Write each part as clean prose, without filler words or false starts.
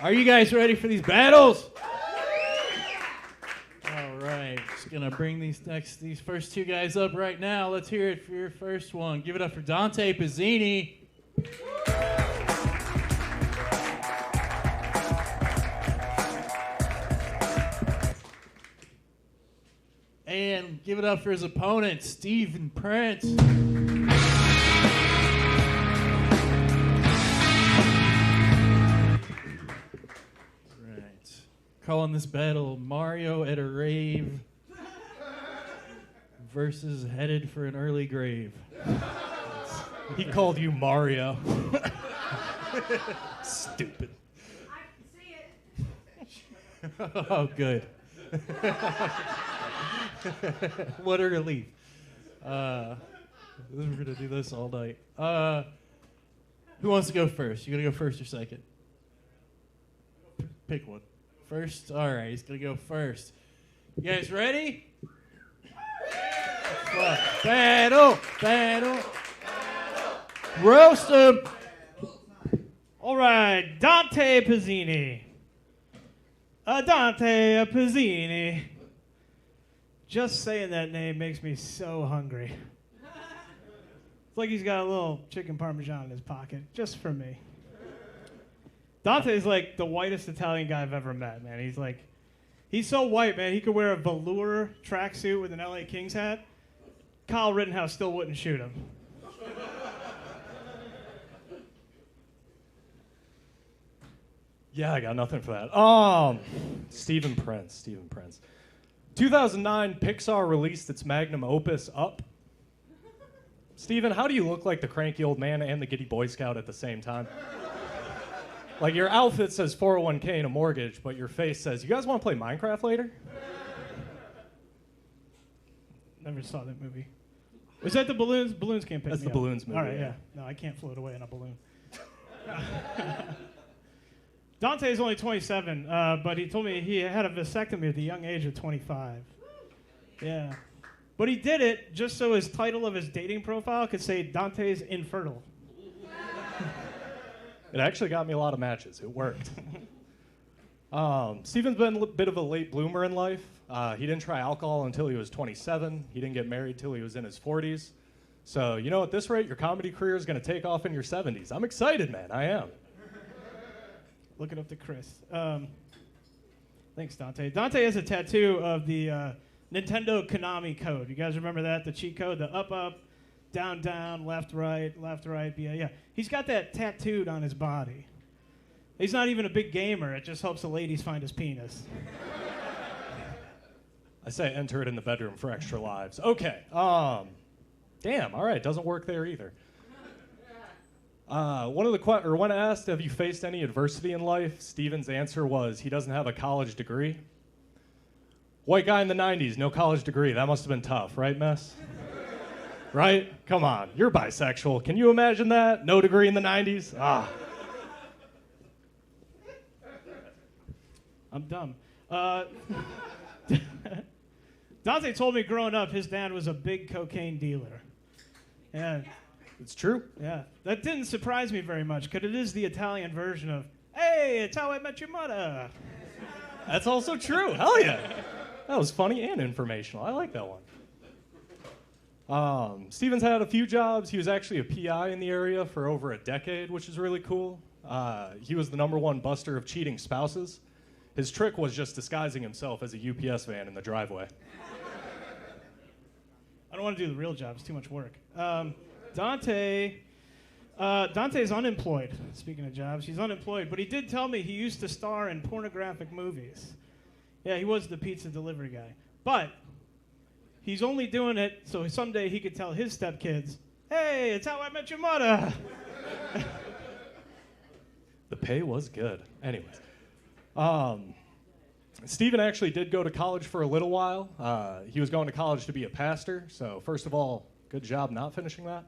Are you guys ready for these battles? All right, just gonna bring these first two guys up right now. Let's hear it for your first one. Give it up for Dante Pazini. And give it up for his opponent, Stephen Prince. Right. Calling this battle Mario at a Rave versus Headed for an Early Grave. He called you Mario. Stupid. I can see it. Oh, good. What a relief. We're going to do this all night. Who wants to go first? You going to go first or second? Pick one. First? All right, he's going to go first. You guys ready? Battle! Roast him! All right, Dante Pazini. Dante Pazini. Just saying that name makes me so hungry. It's like he's got a little chicken parmesan in his pocket, just for me. Dante's like the whitest Italian guy I've ever met, man. He's so white, man. He could wear a velour tracksuit with an LA Kings hat. Kyle Rittenhouse still wouldn't shoot him. Yeah, I got nothing for that. Stephen Prince. 2009, Pixar released its magnum opus, Up. Stephen, how do you look like the cranky old man and the giddy Boy Scout at the same time? Like, your outfit says 401k and a mortgage, but your face says, you guys want to play Minecraft later? Never saw that movie. Was that the balloons? Balloons can't pick That's me the up. Balloons movie. All right, yeah. No, I can't float away in a balloon. Dante's only 27, but he told me he had a vasectomy at the young age of 25. Yeah. But he did it just so his title of his dating profile could say Dante's infertile. It actually got me a lot of matches. It worked. Stephen's been a bit of a late bloomer in life. He didn't try alcohol until he was 27. He didn't get married till he was in his 40s. So, you know, at this rate, your comedy career is going to take off in your 70s. I'm excited, man. I am. Look it up to Chris. Thanks, Dante. Dante has a tattoo of the Nintendo Konami code. You guys remember that? The cheat code? The up, down, down, left, right, yeah. He's got that tattooed on his body. He's not even a big gamer. It just helps the ladies find his penis. I say enter it in the bedroom for extra lives. Okay. Damn, all right. Doesn't work there either. When asked, have you faced any adversity in life, Stephen's answer was, he doesn't have a college degree. White guy in the 90s, no college degree. That must have been tough, right, Mess? Right? Come on, you're bisexual. Can you imagine that? No degree in the 90s? I'm dumb. Dante told me growing up his dad was a big cocaine dealer. Yeah. It's true. Yeah. That didn't surprise me very much, because it is the Italian version of, hey, it's how I met your mother. That's also true. Hell yeah. That was funny and informational. I like that one. Stephen's had a few jobs. He was actually a PI in the area for over a decade, which is really cool. He was the #1 buster of cheating spouses. His trick was just disguising himself as a UPS van in the driveway. I don't want to do the real job. It's too much work. Dante's unemployed. Speaking of jobs, he's unemployed. But he did tell me he used to star in pornographic movies. Yeah, he was the pizza delivery guy. But he's only doing it so someday he could tell his stepkids, hey, it's how I met your mother. The pay was good. Anyways. Stephen actually did go to college for a little while. He was going to college to be a pastor. So first of all, good job not finishing that.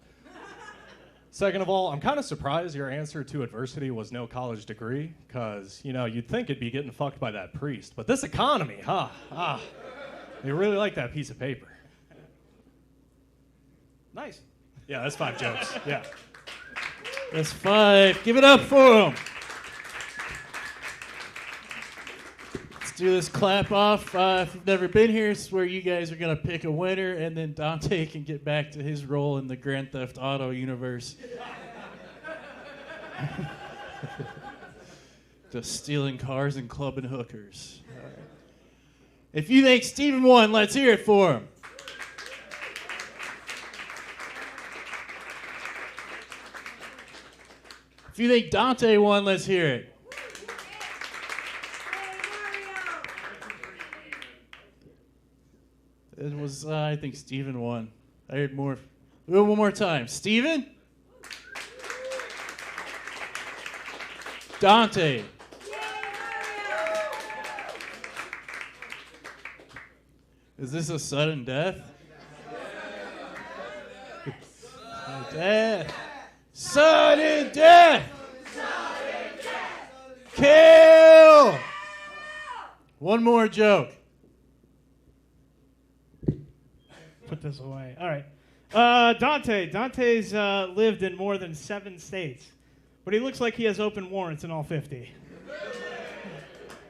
Second of all, I'm kind of surprised your answer to adversity was no college degree, because, you know, you'd think it'd be getting fucked by that priest. But this economy, they really like that piece of paper. Nice. Yeah, that's 5 jokes. Yeah. That's 5. Give it up for him. do this clap off. If you've never been here, it's where you guys are going to pick a winner, and then Dante can get back to his role in the Grand Theft Auto universe. Just stealing cars and clubbing hookers. All right. If you think Steven won, let's hear it for him. If you think Dante won, let's hear it. It was, I think Steven won. I heard more. One more time. Steven? Dante. Is this a sudden death? Death. Sudden death. Kill. One more joke. Put this away. All right. Dante. Dante's lived in more than 7 states, but he looks like he has open warrants in all 50.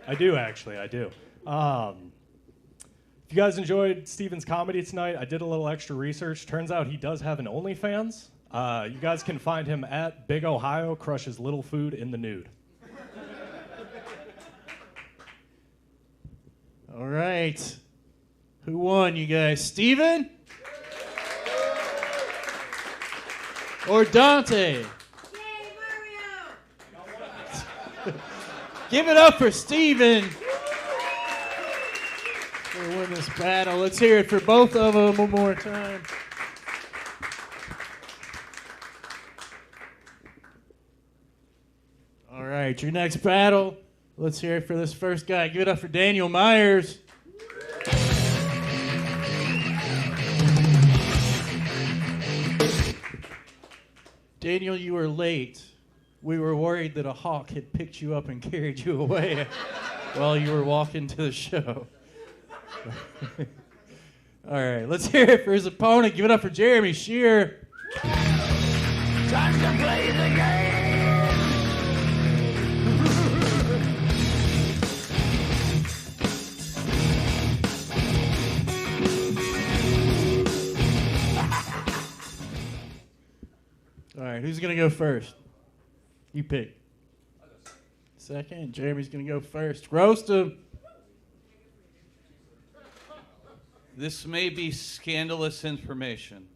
I do, actually. I do. If you guys enjoyed Steven's comedy tonight, I did a little extra research. Turns out he does have an OnlyFans. You guys can find him at Big Ohio Crushes Little Food in the Nude. All right. Who won, you guys? Steven? Or Dante? Give it up for Steven. We'll win this battle. Let's hear it for both of them one more time. All right, your next battle. Let's hear it for this first guy. Give it up for Daniel Meyers. Daniel, you were late. We were worried that a hawk had picked you up and carried you away while you were walking to the show. All right, let's hear it for his opponent. Give it up for Jeremy Shear. Time to play the game! All right, who's going to go first? You pick. Second, Jeremy's going to go first. Roast him. This may be scandalous information,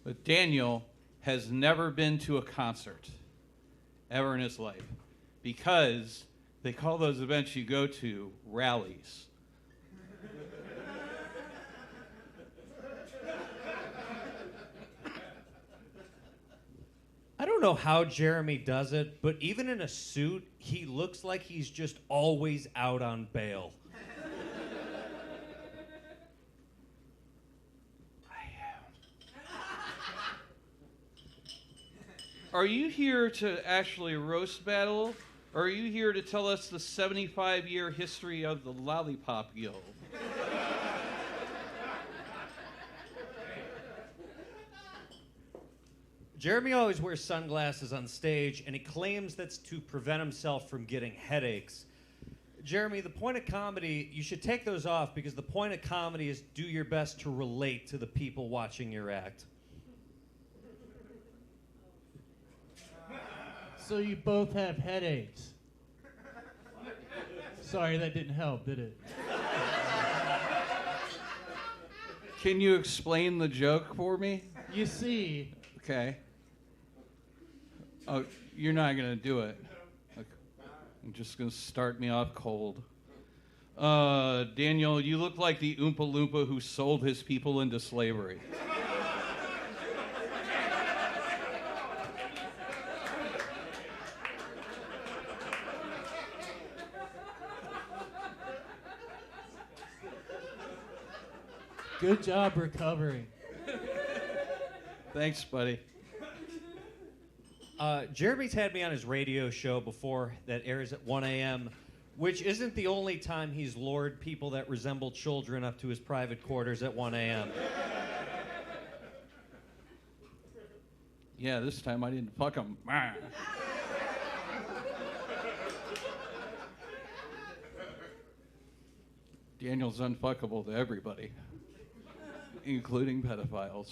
but Daniel has never been to a concert ever in his life because they call those events you go to rallies. I don't know how Jeremy does it, but even in a suit, he looks like he's just always out on bail. Are you here to actually roast battle, or are you here to tell us the 75-year history of the Lollipop Guild? Jeremy always wears sunglasses on stage, and he claims that's to prevent himself from getting headaches. Jeremy, the point of comedy, you should take those off because the point of comedy is do your best to relate to the people watching your act. So you both have headaches. Sorry, that didn't help, did it? Can you explain the joke for me? You see, Okay. Oh, you're not going to do it. Okay. I'm just going to start me off cold. Daniel, you look like the Oompa Loompa who sold his people into slavery. good job recovering. Thanks, buddy. Jeremy's had me on his radio show before that airs at 1 a.m., which isn't the only time he's lured people that resemble children up to his private quarters at 1 a.m. Yeah, this time I didn't fuck him. Daniel's unfuckable to everybody, including pedophiles.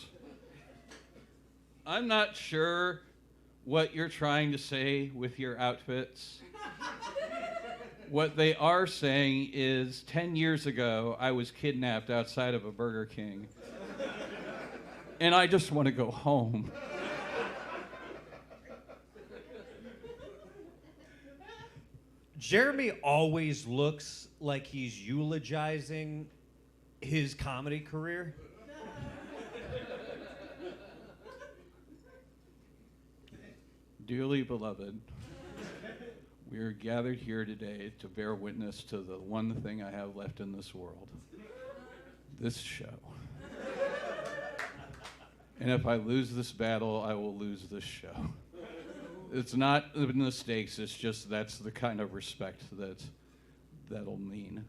I'm not sure what you're trying to say with your outfits. What they are saying is 10 years ago, I was kidnapped outside of a Burger King. And I just want to go home. Jeremy always looks like he's eulogizing his comedy career. Dearly beloved, we are gathered here today to bear witness to the one thing I have left in this world, this show. And if I lose this battle, I will lose this show. It's not in the stakes, it's just that's the kind of respect that'll mean.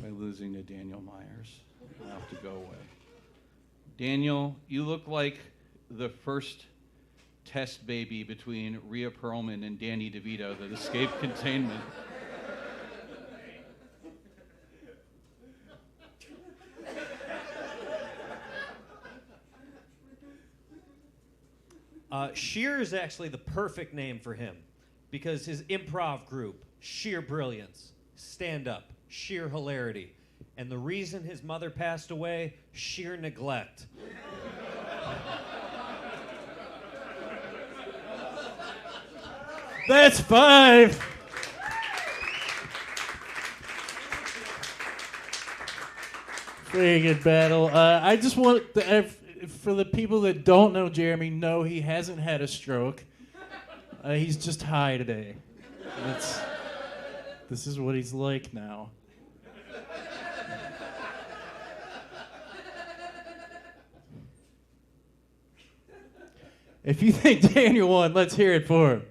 By losing to Daniel Meyers, I have to go away. Daniel, you look like the first test baby between Rhea Perlman and Danny DeVito that escaped containment. Shear is actually the perfect name for him because his improv group, Sheer Brilliance, stand-up, sheer hilarity, and the reason his mother passed away, sheer neglect. That's 5. Very good battle. I just want for the people that don't know Jeremy, no, he hasn't had a stroke. He's just high today. This is what he's like now. If you think Daniel won, let's hear it for him.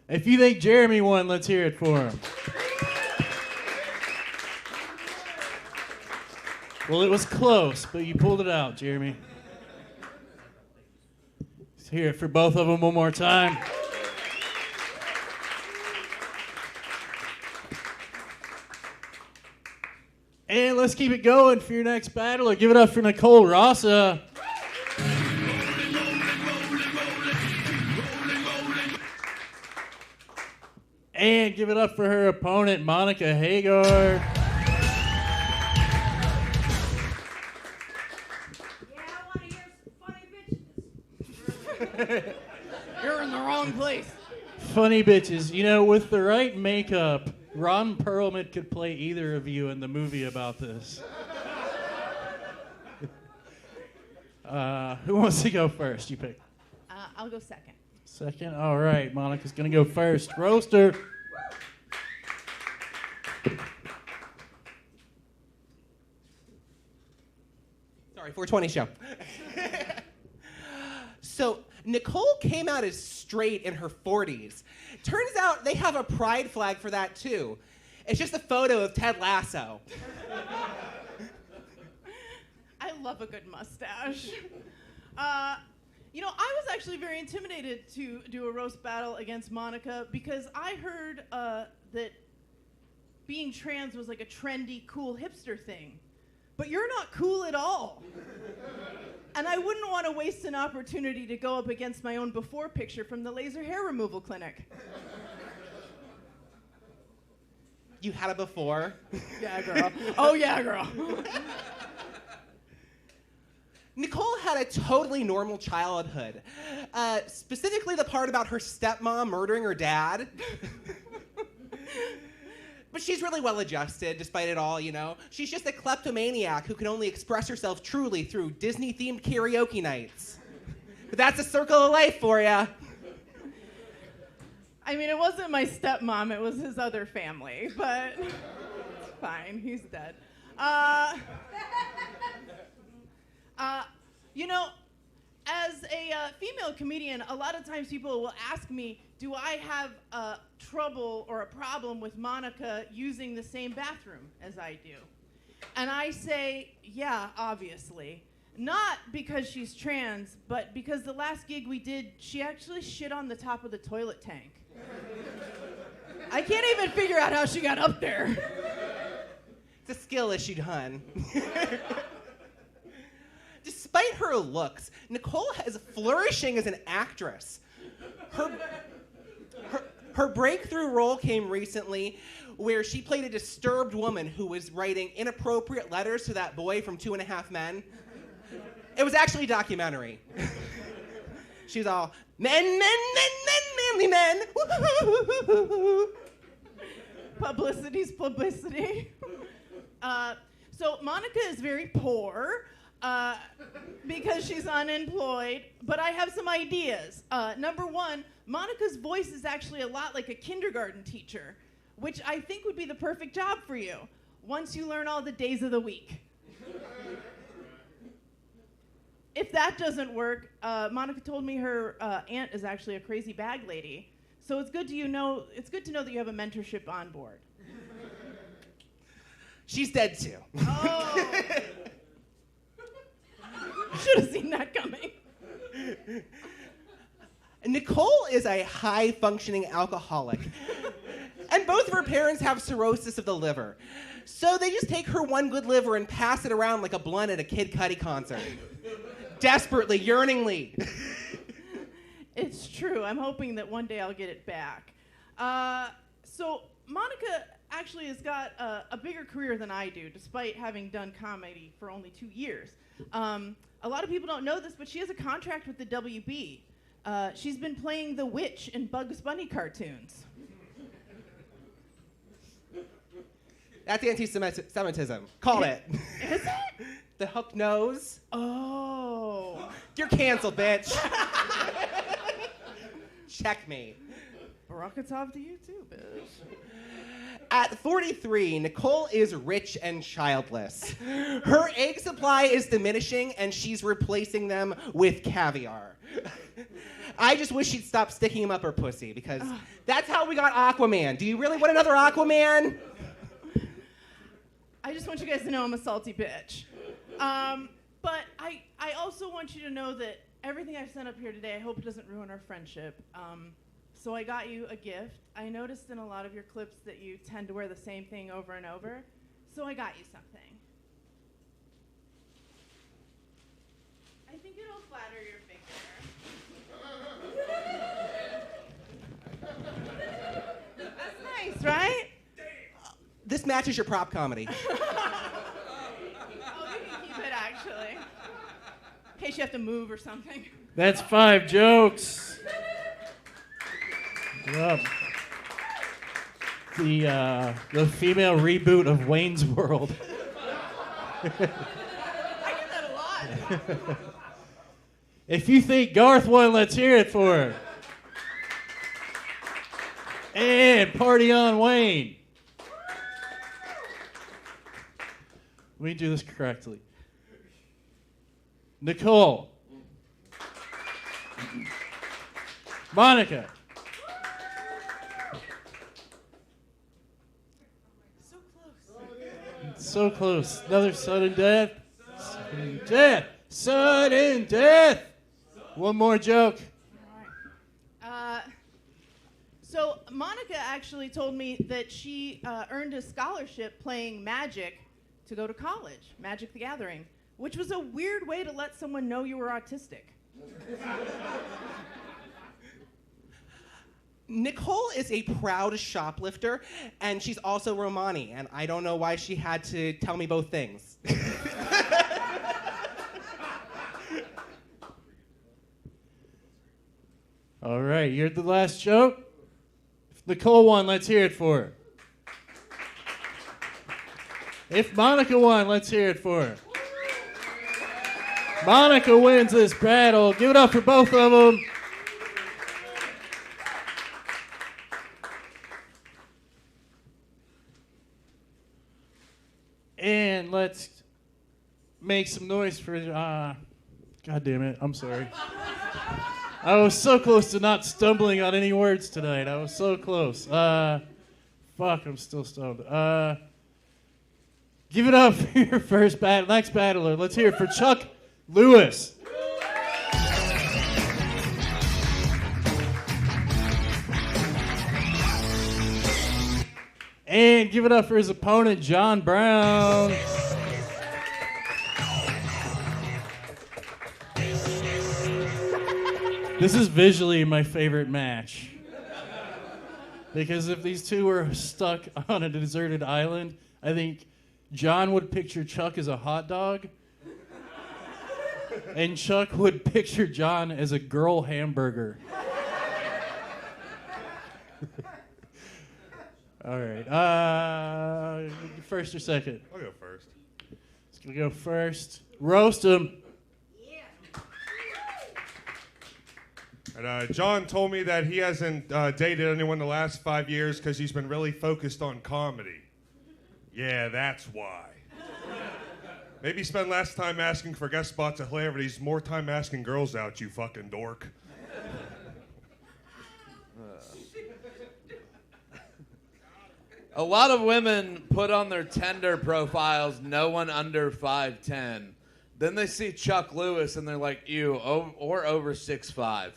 If you think Jeremy won, let's hear it for him. Well, it was close, but you pulled it out, Jeremy. Let's hear it for both of them one more time. And let's keep it going for your next battler. Give it up for Nicole Rossa. And give it up for her opponent, Monica Hagar. Yeah, I want to hear some funny bitches. You're in the wrong place. Funny bitches. You know, with the right makeup, Ron Perlman could play either of you in the movie about this. Who wants to go first? You pick. I'll go second. Second? All right. Monica's going to go first. Roaster. Sorry, 420 show. So, Nicole came out as straight in her 40s. Turns out they have a pride flag for that, too. It's just a photo of Ted Lasso. I love a good mustache. You know, I was actually very intimidated to do a roast battle against Monica because I heard that being trans was like a trendy, cool hipster thing. But you're not cool at all. And I wouldn't want to waste an opportunity to go up against my own before picture from the laser hair removal clinic. You had a before? Yeah, girl. Oh, yeah, girl. Nicole had a totally normal childhood. Specifically the part about her stepmom murdering her dad. But she's really well-adjusted, despite it all, you know. She's just a kleptomaniac who can only express herself truly through Disney-themed karaoke nights. But that's a circle of life for ya. I mean, it wasn't my stepmom, it was his other family, but it's fine, he's dead. You know, as a female comedian, a lot of times people will ask me, do I have trouble or a problem with Monica using the same bathroom as I do? And I say, yeah, obviously. Not because she's trans, but because the last gig we did, she actually shit on the top of the toilet tank. I can't even figure out how she got up there. It's a skill issue, hun. Despite her looks, Nicole is flourishing as an actress. Her breakthrough role came recently where she played a disturbed woman who was writing inappropriate letters to that boy from 2.5 Men. It was actually a documentary. She was all, men, manly men. Publicity's publicity. So Monica is very poor because she's unemployed, but I have some ideas. Number one, Monica's voice is actually a lot like a kindergarten teacher, which I think would be the perfect job for you once you learn all the days of the week. If that doesn't work, Monica told me her aunt is actually a crazy bag lady. So it's good to know that you have a mentorship on board. She's dead too. Oh. Should have seen that coming. Nicole is a high-functioning alcoholic. And both of her parents have cirrhosis of the liver. So they just take her one good liver and pass it around like a blunt at a Kid Cudi concert. Desperately, yearningly. It's true. I'm hoping that one day I'll get it back. So Monica actually has got a bigger career than I do, despite having done comedy for only 2 years. A lot of people don't know this, but she has a contract with the WB. She's been playing the witch in Bugs Bunny cartoons. That's anti-Semitism. Call it. Is it? The hook nose. Oh. You're canceled, bitch. Checkmate. Barakatov to you too, bitch. At 43, Nicole is rich and childless. Her egg supply is diminishing, and she's replacing them with caviar. I just wish she'd stop sticking him up her pussy, because that's how we got Aquaman. Do you really want another Aquaman? I just want you guys to know I'm a salty bitch. But I also want you to know that everything I've sent up here today, I hope it doesn't ruin our friendship. So I got you a gift. I noticed in a lot of your clips that you tend to wear the same thing over and over. So I got you something. I think it'll flatter your figure. That's nice, right? This matches your prop comedy. Oh, you can keep it, actually. In case you have to move or something. That's 5 jokes. Yep. The female reboot of Wayne's World. I get that a lot. If you think Garth won, let's hear it for her. And party on, Wayne. Let me do this correctly. Nicole. Monica. So close. Another sudden death. Sudden death. Sudden death. One more joke. So Monica actually told me that she earned a scholarship playing Magic to go to college, Magic the Gathering, which was a weird way to let someone know you were autistic. Nicole is a proud shoplifter, and she's also Romani, and I don't know why she had to tell me both things. All right, you're the last joke. If Nicole won, let's hear it for her. If Monica won, let's hear it for her. Monica wins this battle. Give it up for both of them. And let's make some noise for, God damn it, I'm sorry. I was so close to not stumbling on any words tonight. I was so close. Fuck, I'm still stoned. Give it up for your next battler. Let's hear it for Chuck Lewis. And give it up for his opponent, John Brown. This is visually my favorite match. Because if these two were stuck on a deserted island, I think John would picture Chuck as a hot dog. And Chuck would picture John as a girl hamburger. All right. First or second? I'll go first. It's going to go first. Roast him. And John told me that he hasn't dated anyone the last 5 years because he's been really focused on comedy. Yeah, that's why. Maybe spend less time asking for guest spots at hilarities, more time asking girls out, you fucking dork. A lot of women put on their Tinder profiles, no one under 5'10". Then they see Chuck Lewis and they're like, ew, or over 6'5".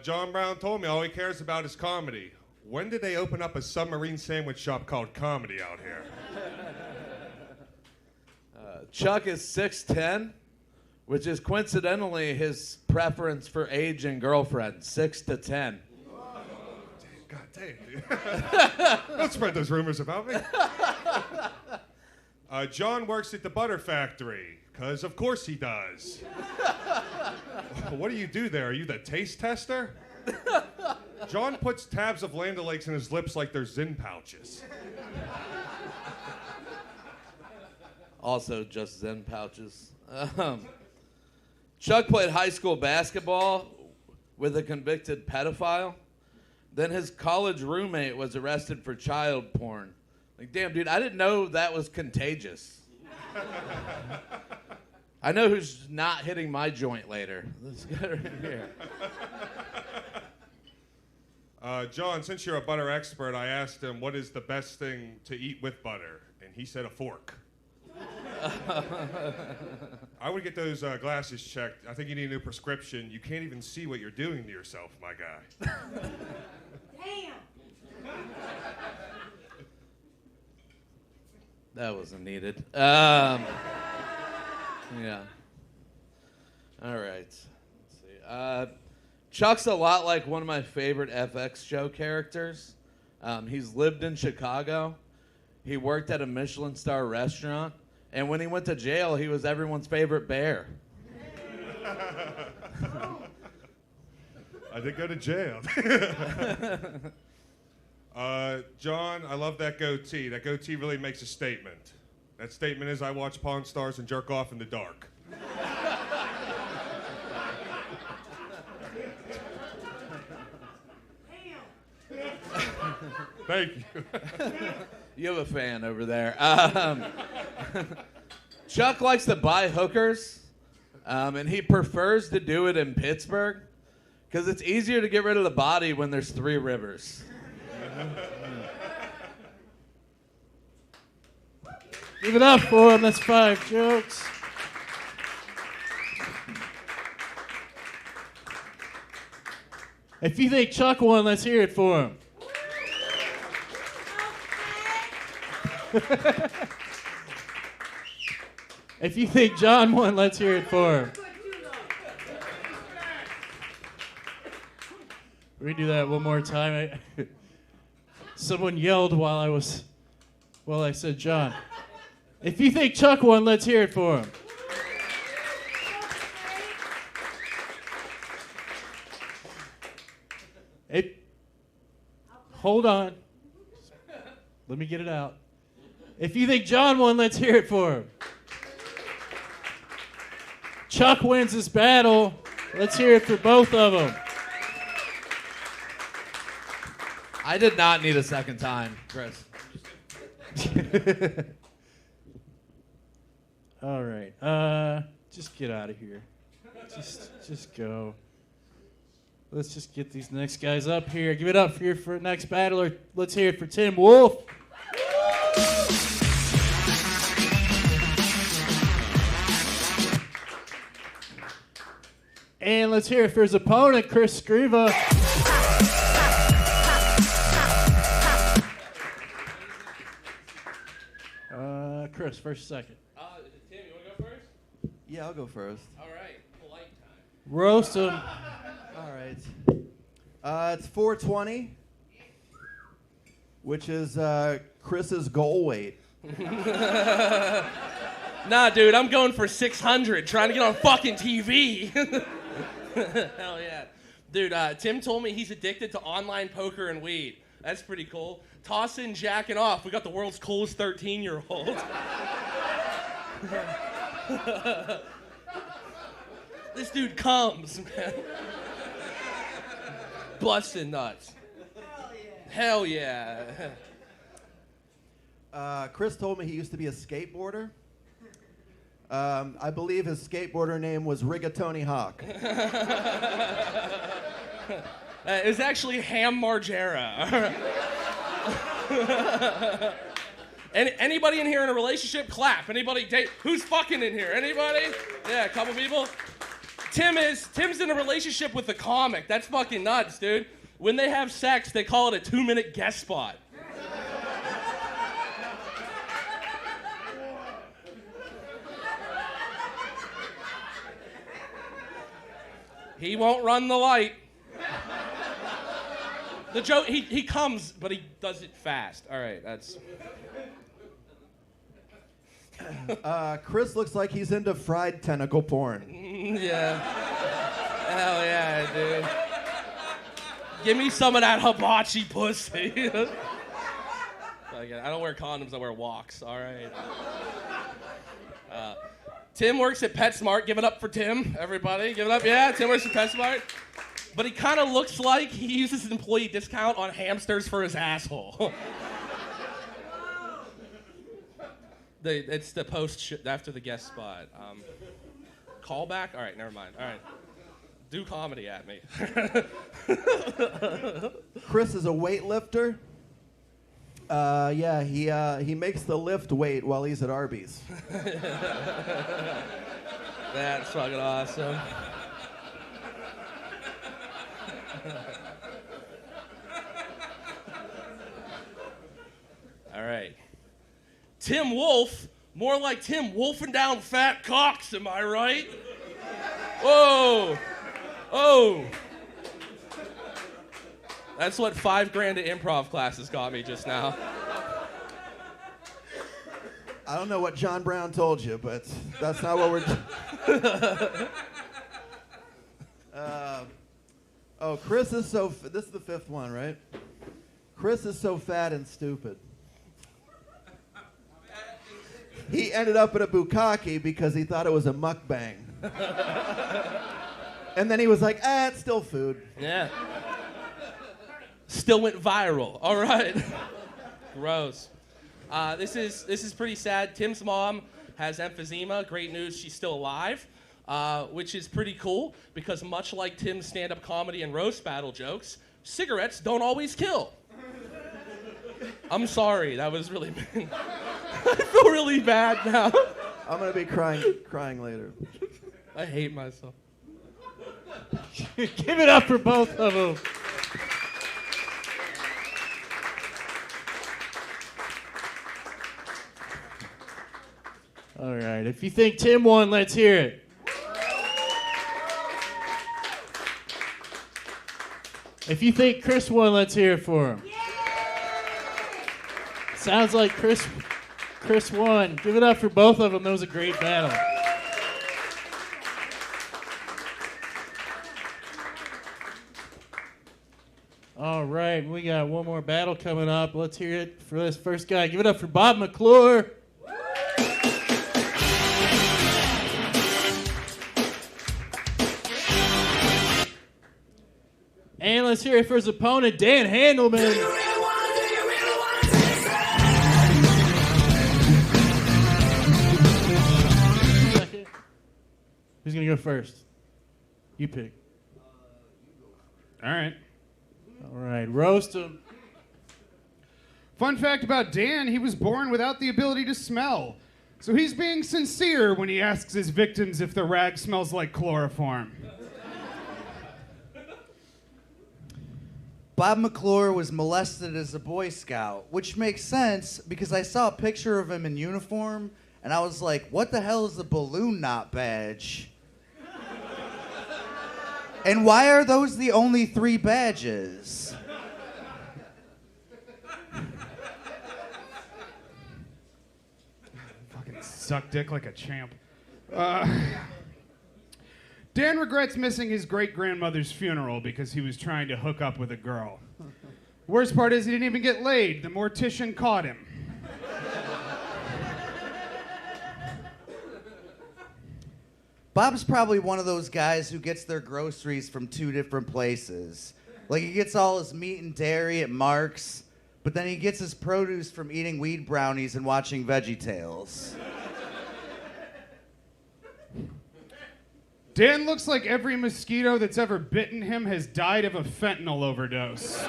John Brown told me all he cares about is comedy. When did they open up a submarine sandwich shop called Comedy out here? Chuck is 6'10", which is coincidentally his preference for age and girlfriend, 6 to 10. God damn, dude. Don't spread those rumors about me. John works at the butter factory, because of course he does. What do you do there? Are you the taste tester? John puts tabs of Land O'Lakes in his lips like they're Zyn pouches. Also just Zen pouches. Chuck played high school basketball with a convicted pedophile. Then his college roommate was arrested for child porn. Like, damn, dude, I didn't know that was contagious. I know who's not hitting my joint later. This guy right here. John, since you're a butter expert, I asked him what is the best thing to eat with butter, and he said a fork. I would get those glasses checked. I think you need a new prescription. You can't even see what you're doing to yourself, my guy. Damn. That wasn't needed. Yeah. All right. Let's see. Chuck's a lot like one of my favorite FX show characters. He's lived in Chicago. He worked at a Michelin star restaurant. And when he went to jail, he was everyone's favorite bear. I did go to jail. John, I love that goatee. That goatee really makes a statement. That statement is I watch Pawn Stars and jerk off in the dark. Thank you. You have a fan over there. Chuck likes to buy hookers, and he prefers to do it in Pittsburgh because it's easier to get rid of the body when there's 3 rivers. Give it up for him. That's 5 jokes. If you think Chuck won, let's hear it for him. If you think John won, let's hear it for him. We do that one more time. Someone yelled while I said John. If you think Chuck won, let's hear it for him. Hold on. Let me get it out. If you think John won, let's hear it for him. Chuck wins this battle. Let's hear it for both of them. I did not need a second time, Chris. All right. Just get out of here. Just go. Let's just get these next guys up here. Give it up for your next battler. Let's hear it for Tiim Wolfe. And let's hear it for his opponent, Chris Scriva. first. First, second. Tim, you want to go first? Yeah, I'll go first. All right. Polite time. Roast him. All right. It's 420, which is Chris's goal weight. Nah, dude, I'm going for 600, trying to get on fucking TV. Hell yeah. Dude, Tim told me he's addicted to online poker and weed. That's pretty cool. Tossing, jacking off. We got the world's coolest 13-year-old. This dude comes, man. Busting nuts. Hell yeah. Chris told me he used to be a skateboarder. I believe his skateboarder name was Rigatoni Hawk. It was actually Ham Margera. Anybody in here in a relationship? Clap. Anybody date? Who's fucking in here? Anybody? Yeah, a couple people. Tim's in a relationship with a comic. That's fucking nuts, dude. When they have sex, they call it a 2-minute guest spot. He won't run the light. The joke, he comes, but he does it fast. All right, that's... Chris looks like he's into fried tentacle porn. Yeah. Hell yeah, dude. Give me some of that hibachi pussy. I don't wear condoms, I wear walks, all right. Tim works at PetSmart. Give it up for Tim, everybody. Give it up, yeah, Tim works at PetSmart. But he kind of looks like he uses his employee discount on hamsters for his asshole. It's the post after the guest spot. Callback? All right, never mind. All right. Do comedy at me. Chris is a weightlifter. Yeah, he makes the lift weight while he's at Arby's. That's fucking awesome. All right. Tim Wolfe, more like Tim wolfing down fat cocks, am I right? Whoa. Oh. That's what $5,000 at improv classes got me just now. I don't know what John Brown told you, but that's not what we're... Chris is so... This is the fifth one, right? Chris is so fat and stupid. He ended up at a bukkake because he thought it was a mukbang. And then he was like, it's still food. Yeah. Still went viral. All right. Gross. This is pretty sad. Tim's mom has emphysema. Great news, she's still alive, which is pretty cool because much like Tim's stand-up comedy and roast battle jokes, cigarettes don't always kill. I'm sorry, that was really mean. I feel really bad now. I'm gonna be crying later. I hate myself. Give it up for both of them. All right, if you think Tim won, let's hear it. If you think Chris won, let's hear it for him. Sounds like Chris won. Give it up for both of them. That was a great battle. All right, we got one more battle coming up. Let's hear it for this first guy. Give it up for Bob MccLure. And let's hear it for his opponent, Dan Handelman. Second. Who's going to go first? You pick. All right. All right, roast him. Fun fact about Dan, he was born without the ability to smell. So he's being sincere when he asks his victims if the rag smells like chloroform. Bob MccLure was molested as a Boy Scout, which makes sense because I saw a picture of him in uniform And I was like, what the hell is a balloon knot badge? And why are those the only 3 badges? Fucking suck dick like a champ. Dan regrets missing his great-grandmother's funeral because he was trying to hook up with a girl. Worst part is he didn't even get laid. The mortician caught him. Bob's probably one of those guys who gets their groceries from 2 different places. Like, he gets all his meat and dairy at Mark's, but then he gets his produce from eating weed brownies and watching VeggieTales. Dan looks like every mosquito that's ever bitten him has died of a fentanyl overdose.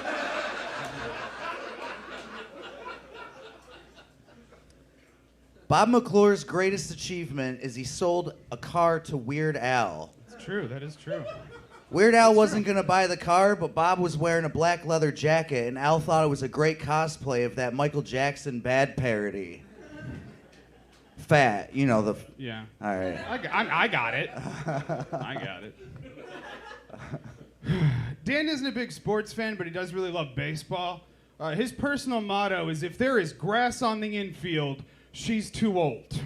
Bob MccLure's greatest achievement is he sold a car to Weird Al. It's true, that is true. Weird Al wasn't going to buy the car, but Bob was wearing a black leather jacket, and Al thought it was a great cosplay of that Michael Jackson Bad parody. Fat, you know the... Yeah. All right. I got it. I got it. Dan isn't a big sports fan, but he does really love baseball. His personal motto is, if there is grass on the infield, she's too old.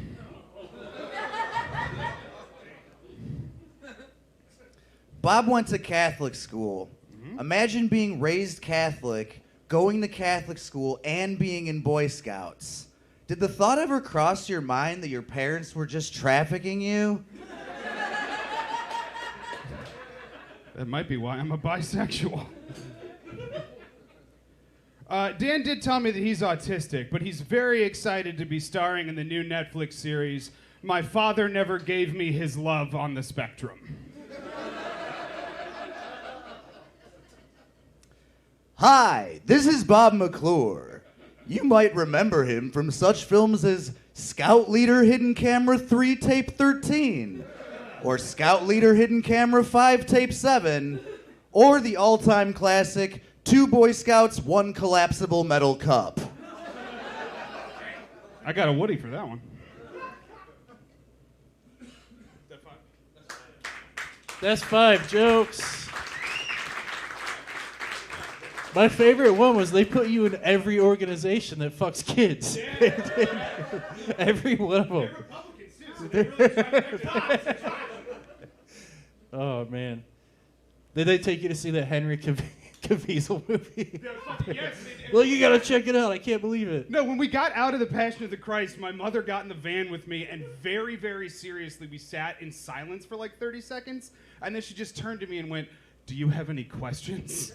Bob went to Catholic school. Imagine being raised Catholic, going to Catholic school, and being in Boy Scouts. Did the thought ever cross your mind that your parents were just trafficking you? That might be why I'm a bisexual. Dan did tell me that he's autistic, but he's very excited to be starring in the new Netflix series, My Father Never Gave Me His Love on the Spectrum. Hi, this is Bob MccLure. You might remember him from such films as Scout Leader Hidden Camera 3 Tape 13, or Scout Leader Hidden Camera 5 Tape 7, or the all-time classic 2 Boy Scouts, 1 Collapsible Metal Cup. I got a Woody for that one. That's 5 jokes. My favorite one was they put you in every organization that fucks kids. Every one of them. Oh, man. Did they take you to see that Henry Caviezel movie? Yes, Well, you gotta check it out. I can't believe it. No, when we got out of the Passion of the Christ, my mother got in the van with me, and very, very seriously, we sat in silence for like 30 seconds, and then she just turned to me and went, "Do you have any questions?"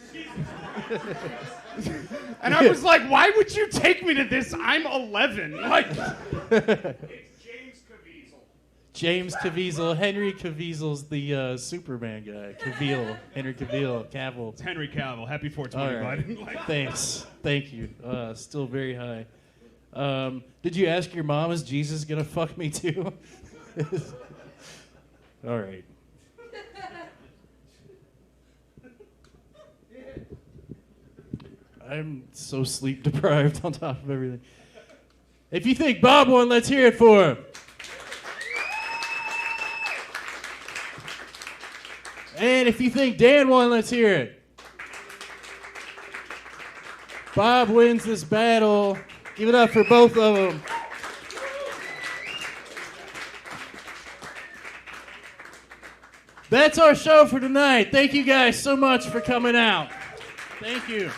And I was like, "Why would you take me to this? I'm 11." Like, it's James Caviezel. James Caviezel. Henry Caviezel's the Superman guy. Cavill. Henry Cavill. It's Henry Cavill. Happy 420, All right. bud. Like, Thanks. Thank you. Still very high. Did you ask your mom, is Jesus gonna fuck me too? All right. I'm so sleep deprived on top of everything. If you think Bob won, let's hear it for him. And if you think Dan won, let's hear it. Bob wins this battle. Give it up for both of them. That's our show for tonight. Thank you guys so much for coming out. Thank you.